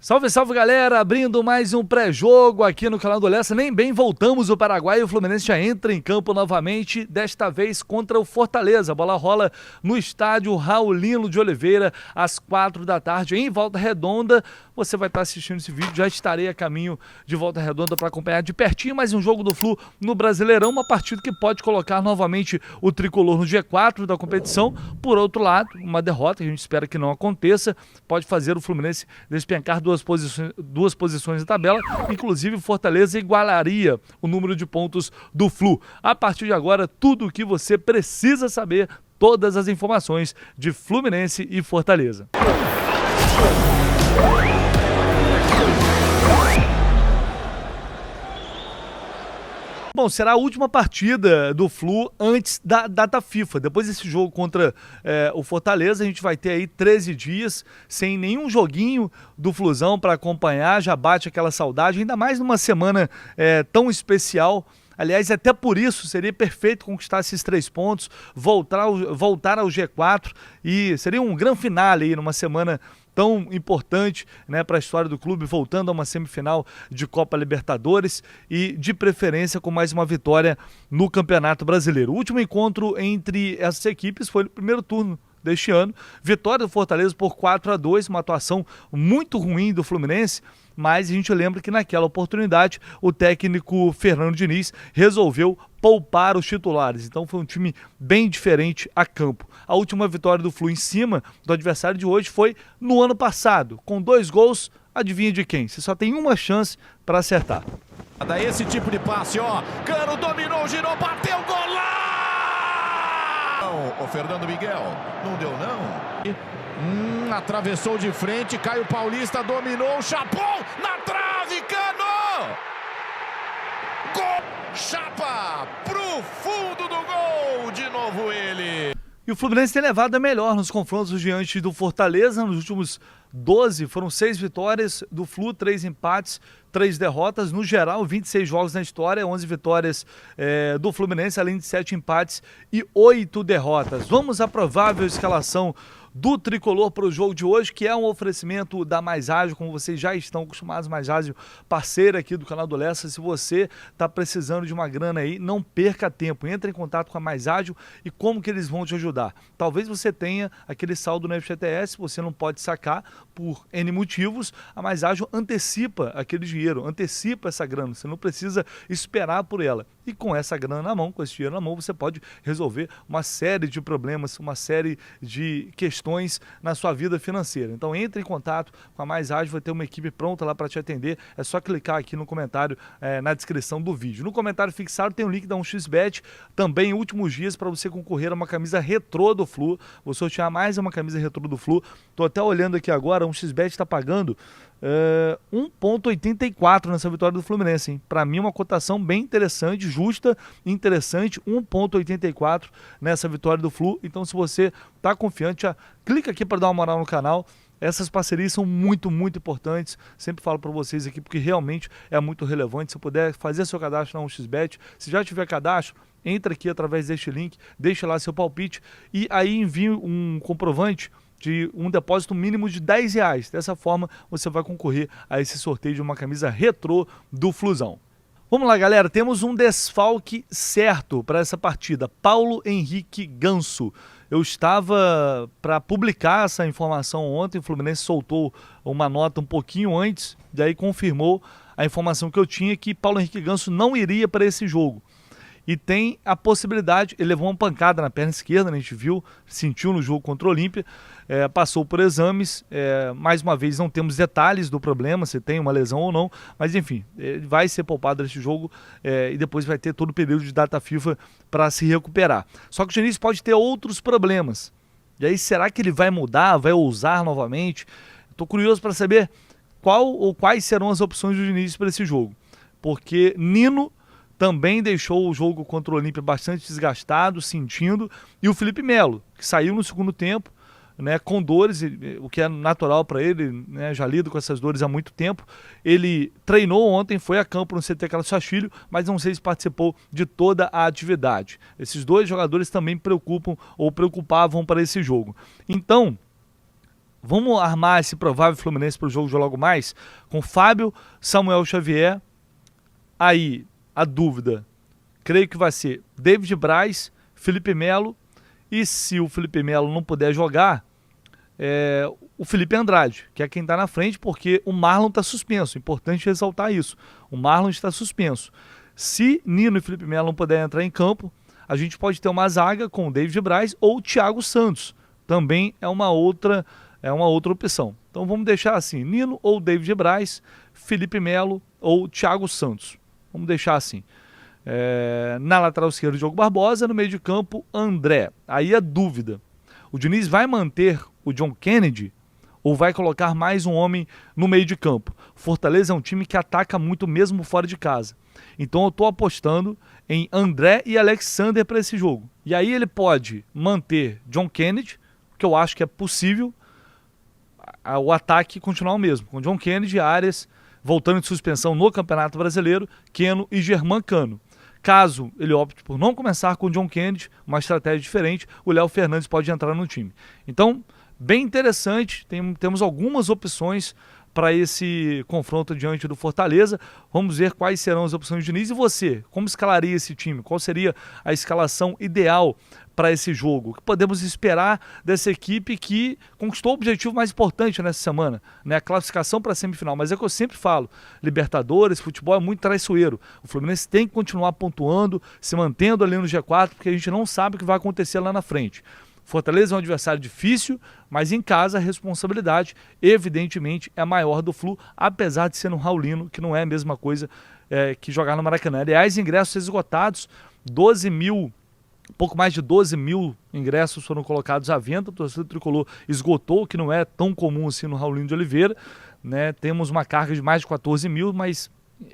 Salve, salve galera, abrindo mais um pré-jogo aqui no canal do Lessa, nem bem voltamos o Paraguai e o Fluminense já entra em campo novamente, desta vez contra o Fortaleza. A bola rola no estádio Raulino de Oliveira às 4 da tarde em Volta Redonda. Você vai estar assistindo esse vídeo, já estarei a caminho de Volta Redonda para acompanhar de pertinho mais um jogo do Flu no Brasileirão, uma partida que pode colocar novamente o tricolor no G4 da competição. Por outro lado, uma derrota que a gente espera que não aconteça, pode fazer o Fluminense despencar duas posições na tabela, inclusive o Fortaleza igualaria o número de pontos do Flu. A partir de agora, tudo o que você precisa saber, todas as informações de Fluminense e Fortaleza. Bom, será a última partida do Flu antes da data FIFA. Depois desse jogo contra o Fortaleza, a gente vai ter aí 13 dias sem nenhum joguinho do Flusão para acompanhar. Já bate aquela saudade, ainda mais numa semana tão especial. Aliás, até por isso seria perfeito conquistar esses 3 pontos, voltar ao G4 e seria um grande finale aí numa semana tão importante, né, para a história do clube, voltando a uma semifinal de Copa Libertadores e de preferência com mais uma vitória no Campeonato Brasileiro. O último encontro entre essas equipes foi no primeiro turno deste ano, vitória do Fortaleza por 4-2, uma atuação muito ruim do Fluminense, mas a gente lembra que naquela oportunidade o técnico Fernando Diniz resolveu poupar os titulares, então foi um time bem diferente a campo. A última vitória do Flu em cima do adversário de hoje foi no ano passado, com 2 gols, adivinha de quem? Você só tem uma chance para acertar. Daí esse tipo de passe, ó, Cano dominou, girou, bateu, golaço! O Fernando Miguel, não deu não. Atravessou de frente, Caio Paulista dominou, chapou na trave, Cano! Gol! Chapa pro fundo do gol, de novo ele. E o Fluminense tem levado a melhor nos confrontos diante do Fortaleza. Nos últimos 12 foram 6 vitórias do Flu, 3 empates, 3 derrotas. No geral, 26 jogos na história, 11 vitórias do Fluminense, além de 7 empates e 8 derrotas. Vamos à provável escalação do Tricolor para o jogo de hoje, que é um oferecimento da Mais Ágil, como vocês já estão acostumados, Mais Ágil, parceira aqui do canal do Lessa. Se você está precisando de uma grana aí, não perca tempo, entre em contato com a Mais Ágil e como que eles vão te ajudar. Talvez você tenha aquele saldo no FGTS, você não pode sacar por N motivos, a Mais Ágil antecipa aquele dinheiro, antecipa essa grana, você não precisa esperar por ela. E com essa grana na mão, com esse dinheiro na mão, você pode resolver uma série de problemas, uma série de questões na sua vida financeira. Então entre em contato com a Mais Ágil, vai ter uma equipe pronta lá para te atender. É só clicar aqui no comentário, na descrição do vídeo. No comentário fixado tem o link da 1xBet, também últimos dias para você concorrer a uma camisa retrô do Flu. Vou sortear mais uma camisa retrô do Flu. Tô até olhando aqui agora, a 1xBet está pagando 1,84 nessa vitória do Fluminense, hein? Para mim uma cotação bem interessante, justa, interessante, 1,84 nessa vitória do Flu. Então se você tá confiante, já clica aqui para dar uma moral no canal. Essas parcerias são muito, muito importantes. Sempre falo para vocês aqui porque realmente é muito relevante. Se puder fazer seu cadastro na 1xBet, se já tiver cadastro, entra aqui através deste link, deixa lá seu palpite e aí envie um comprovante de um depósito mínimo de R$10. Dessa forma, você vai concorrer a esse sorteio de uma camisa retrô do Flusão. Vamos lá, galera. Temos um desfalque certo para essa partida. Paulo Henrique Ganso. Eu estava para publicar essa informação ontem, o Fluminense soltou uma nota um pouquinho antes, daí confirmou a informação que eu tinha que Paulo Henrique Ganso não iria para esse jogo. E tem a possibilidade, ele levou uma pancada na perna esquerda, né, a gente viu, sentiu no jogo contra o Olímpia, passou por exames, mais uma vez não temos detalhes do problema, se tem uma lesão ou não, mas enfim, ele vai ser poupado nesse jogo e depois vai ter todo o período de data FIFA para se recuperar. Só que o Diniz pode ter outros problemas, e aí será que ele vai mudar, vai ousar novamente? Estou curioso para saber qual ou quais serão as opções do Diniz para esse jogo, porque Nino também deixou o jogo contra o Olímpia bastante desgastado, sentindo, e o Felipe Melo, que saiu no segundo tempo, né, com dores, o que é natural para ele, né, já lido com essas dores há muito tempo. Ele treinou ontem, foi a campo no CT Carlos Castilho, mas não sei se participou de toda a atividade. Esses dois jogadores também preocupavam para esse jogo. Então, Vamos armar esse provável Fluminense para o jogo de logo mais com Fábio, Samuel Xavier. Aí, a dúvida, creio que vai ser David Braz, Felipe Melo, e se o Felipe Melo não puder jogar, o Felipe Andrade, que é quem está na frente, porque o Marlon está suspenso. Importante ressaltar isso. O Marlon está suspenso. Se Nino e Felipe Melo não puderem entrar em campo, a gente pode ter uma zaga com o David Braz ou o Thiago Santos. Também é uma outra opção. Então vamos deixar assim, Nino ou David Braz, Felipe Melo ou Thiago Santos. Vamos deixar assim. Na lateral esquerda, Diogo Barbosa, no meio de campo, André. Aí a dúvida, o Diniz vai manter o John Kennedy ou vai colocar mais um homem no meio de campo? Fortaleza é um time que ataca muito mesmo fora de casa. Então eu estou apostando em André e Alexander para esse jogo. E aí ele pode manter John Kennedy, que eu acho que é possível, o ataque continuar o mesmo, com John Kennedy, Arias, voltando de suspensão no Campeonato Brasileiro, Keno e Germán Cano. Caso ele opte por não começar com o John Kennedy, uma estratégia diferente, o Léo Fernandes pode entrar no time. Então, bem interessante, temos algumas opções para esse confronto diante do Fortaleza. Vamos ver quais serão as opções de Diniz. E você, como escalaria esse time? Qual seria a escalação ideal para esse jogo? O que podemos esperar dessa equipe que conquistou o objetivo mais importante nessa semana, né? A classificação para a semifinal. Mas é o que eu sempre falo, Libertadores, futebol é muito traiçoeiro. O Fluminense tem que continuar pontuando, se mantendo ali no G4, porque a gente não sabe o que vai acontecer lá na frente. Fortaleza é um adversário difícil, mas em casa a responsabilidade, evidentemente, é maior do Flu, apesar de ser no Raulino, que não é a mesma coisa que jogar no Maracanã. Aliás, ingressos esgotados, pouco mais de 12 mil ingressos foram colocados à venda, o torcedor tricolor esgotou, que não é tão comum assim no Raulino de Oliveira, né? Temos uma carga de mais de 14 mil, mas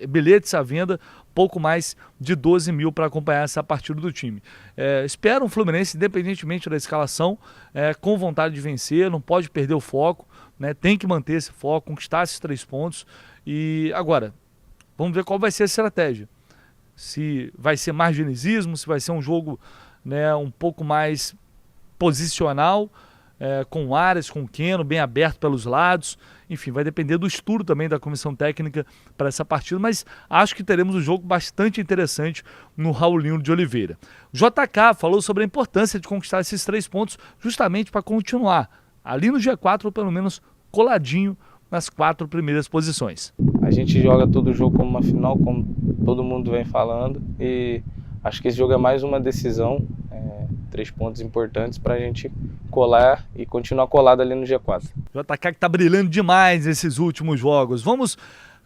bilhetes à venda, pouco mais de 12 mil para acompanhar essa partida do time. Espero um Fluminense, independentemente da escalação, com vontade de vencer, não pode perder o foco, né? Tem que manter esse foco, conquistar esses 3 pontos. E agora, vamos ver qual vai ser a estratégia. Se vai ser mais dinizismo, se vai ser um jogo, né, um pouco mais posicional, com áreas, com Keno, bem aberto pelos lados. Enfim, vai depender do estudo também da comissão técnica para essa partida, mas acho que teremos um jogo bastante interessante no Raulino de Oliveira. JK falou sobre a importância de conquistar esses 3 pontos justamente para continuar ali no G4, ou pelo menos coladinho nas 4 primeiras posições. A gente joga todo jogo como uma final, como todo mundo vem falando, e acho que esse jogo é mais uma decisão, 3 pontos importantes para a gente colar e continuar colado ali no G4. JK que está brilhando demais nesses últimos jogos. Vamos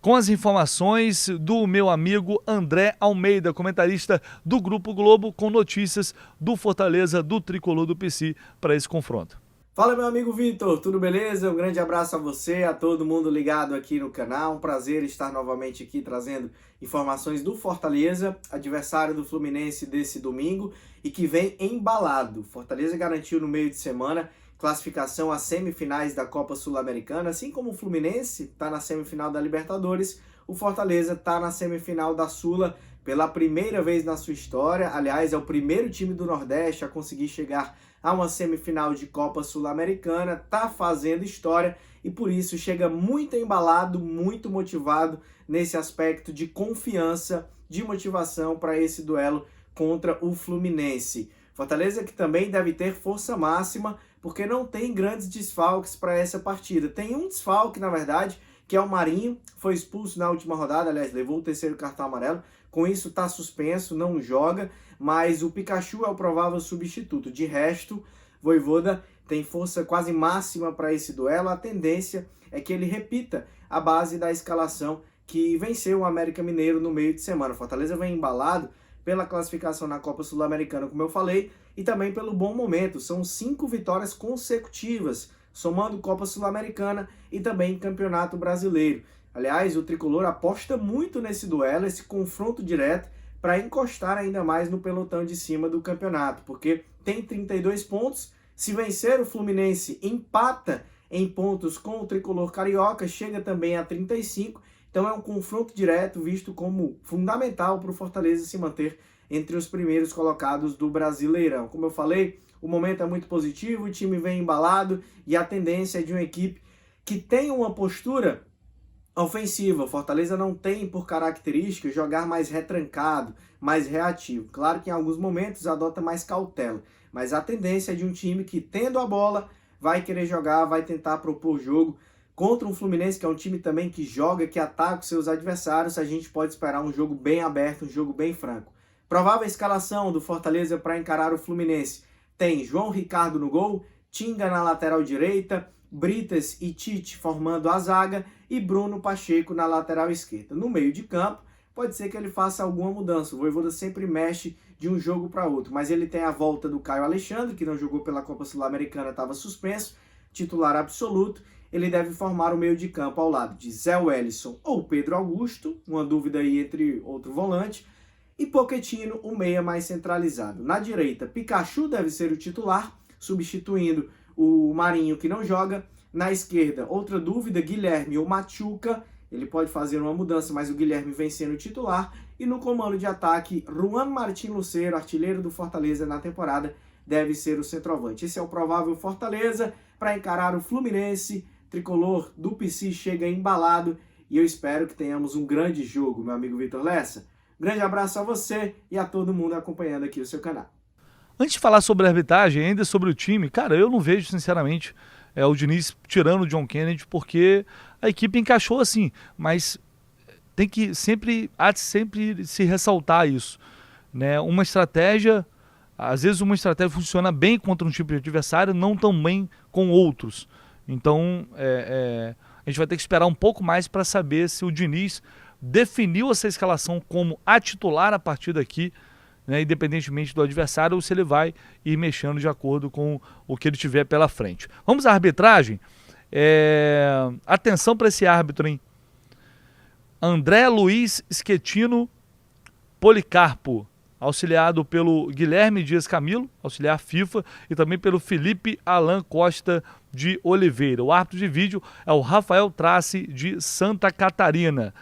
com as informações do meu amigo André Almeida, comentarista do Grupo Globo, com notícias do Fortaleza, do Tricolor do PC para esse confronto. Fala, meu amigo Vitor, tudo beleza? Um grande abraço a você, a todo mundo ligado aqui no canal. Um prazer estar novamente aqui trazendo informações do Fortaleza, adversário do Fluminense desse domingo e que vem embalado. Fortaleza garantiu no meio de semana classificação às semifinais da Copa Sul-Americana, assim como o Fluminense está na semifinal da Libertadores, o Fortaleza está na semifinal da Sula pela primeira vez na sua história. Aliás, é o primeiro time do Nordeste a conseguir chegar a uma semifinal de Copa Sul-Americana, tá fazendo história e por isso chega muito embalado, muito motivado nesse aspecto de confiança, de motivação para esse duelo contra o Fluminense. Fortaleza que também deve ter força máxima, porque não tem grandes desfalques para essa partida. Tem um desfalque, na verdade, que é o Marinho, foi expulso na última rodada, aliás, levou o 3º cartão amarelo, com isso está suspenso, não joga, mas o Pikachu é o provável substituto. De resto, Vojvoda tem força quase máxima para esse duelo, a tendência é que ele repita a base da escalação que venceu o América Mineiro no meio de semana. Fortaleza vem embalado pela classificação na Copa Sul-Americana, como eu falei, e também pelo bom momento. São 5 vitórias consecutivas, somando Copa Sul-Americana e também Campeonato Brasileiro. Aliás, o Tricolor aposta muito nesse duelo, esse confronto direto, para encostar ainda mais no pelotão de cima do campeonato, porque tem 32 pontos, se vencer o Fluminense empata em pontos com o Tricolor Carioca, chega também a 35, então é um confronto direto visto como fundamental para o Fortaleza se manter entre os primeiros colocados do Brasileirão. Como eu falei, o momento é muito positivo, o time vem embalado e a tendência é de uma equipe que tem uma postura ofensiva. O Fortaleza não tem por característica jogar mais retrancado, mais reativo. Claro que em alguns momentos adota mais cautela, mas a tendência é de um time que, tendo a bola, vai querer jogar, vai tentar propor jogo. Contra um Fluminense, que é um time também que joga, que ataca os seus adversários, a gente pode esperar um jogo bem aberto, um jogo bem franco. Provável escalação do Fortaleza para encarar o Fluminense: tem João Ricardo no gol, Tinga na lateral direita, Britas e Tite formando a zaga e Bruno Pacheco na lateral esquerda. No meio de campo, pode ser que ele faça alguma mudança. O Vojvoda sempre mexe de um jogo para outro, mas ele tem a volta do Caio Alexandre, que não jogou pela Copa Sul-Americana, estava suspenso, titular absoluto. Ele deve formar o meio de campo ao lado de Zé Wellison ou Pedro Augusto, uma dúvida aí entre outro volante, e Pochettino, o meia mais centralizado. Na direita, Pikachu deve ser o titular, substituindo o Marinho, que não joga. Na esquerda, outra dúvida, Guilherme ou Machuca. Ele pode fazer uma mudança, mas o Guilherme vem sendo titular. E no comando de ataque, Juan Martín Lucero, artilheiro do Fortaleza na temporada, deve ser o centroavante. Esse é o provável Fortaleza para encarar o Fluminense. Tricolor do PC chega embalado e eu espero que tenhamos um grande jogo, meu amigo Vitor Lessa. Grande abraço a você e a todo mundo acompanhando aqui o seu canal. Antes de falar sobre a arbitragem, ainda sobre o time, cara, eu não vejo, sinceramente, o Diniz tirando o John Kennedy, porque a equipe encaixou assim, mas tem que há de sempre se ressaltar isso, né? Uma estratégia, às vezes uma estratégia funciona bem contra um tipo de adversário, não tão bem com outros. Então, a gente vai ter que esperar um pouco mais para saber se o Diniz definiu essa escalação como a titular a partir daqui, né, independentemente do adversário, ou se ele vai ir mexendo de acordo com o que ele tiver pela frente. Vamos à arbitragem? Atenção para esse árbitro, hein? André Luiz Schettino Policarpo, auxiliado pelo Guilherme Dias Camilo, auxiliar FIFA, e também pelo Felipe Alan Costa de Oliveira. O árbitro de vídeo é o Rafael Trace, de Santa Catarina.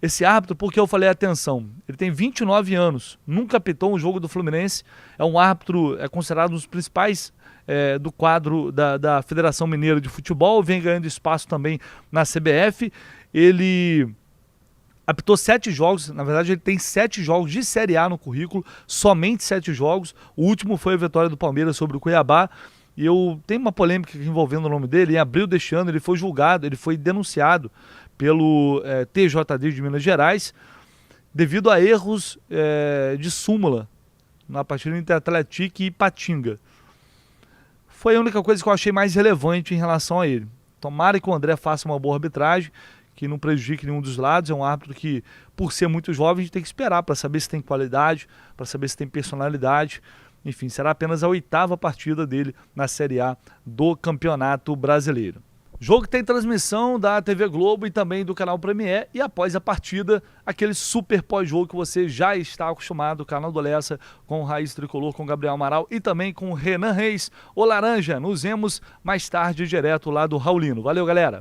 Esse árbitro, porque eu falei atenção, ele tem 29 anos, nunca apitou um jogo do Fluminense, é um árbitro, é considerado um dos principais do quadro da Federação Mineira de Futebol, vem ganhando espaço também na CBF. Ele apitou 7 jogos, na verdade ele tem 7 jogos de Série A no currículo, somente 7 jogos, o último foi a vitória do Palmeiras sobre o Cuiabá, e eu tenho uma polêmica envolvendo o nome dele. Em abril deste ano ele foi julgado, ele foi denunciado pelo TJD de Minas Gerais, devido a erros de súmula na partida entre Atlético e Ipatinga. Foi a única coisa que eu achei mais relevante em relação a ele. Tomara que o André faça uma boa arbitragem, que não prejudique nenhum dos lados. É um árbitro que, por ser muito jovem, a gente tem que esperar para saber se tem qualidade, para saber se tem personalidade. Enfim, será apenas a 8ª partida dele na Série A do Campeonato Brasileiro. Jogo que tem transmissão da TV Globo e também do canal Premier, e após a partida, aquele super pós-jogo que você já está acostumado, o canal do Lessa, com o Raiz Tricolor, com o Gabriel Amaral e também com o Renan Reis, o Laranja. Nos vemos mais tarde direto lá do Raulino. Valeu, galera!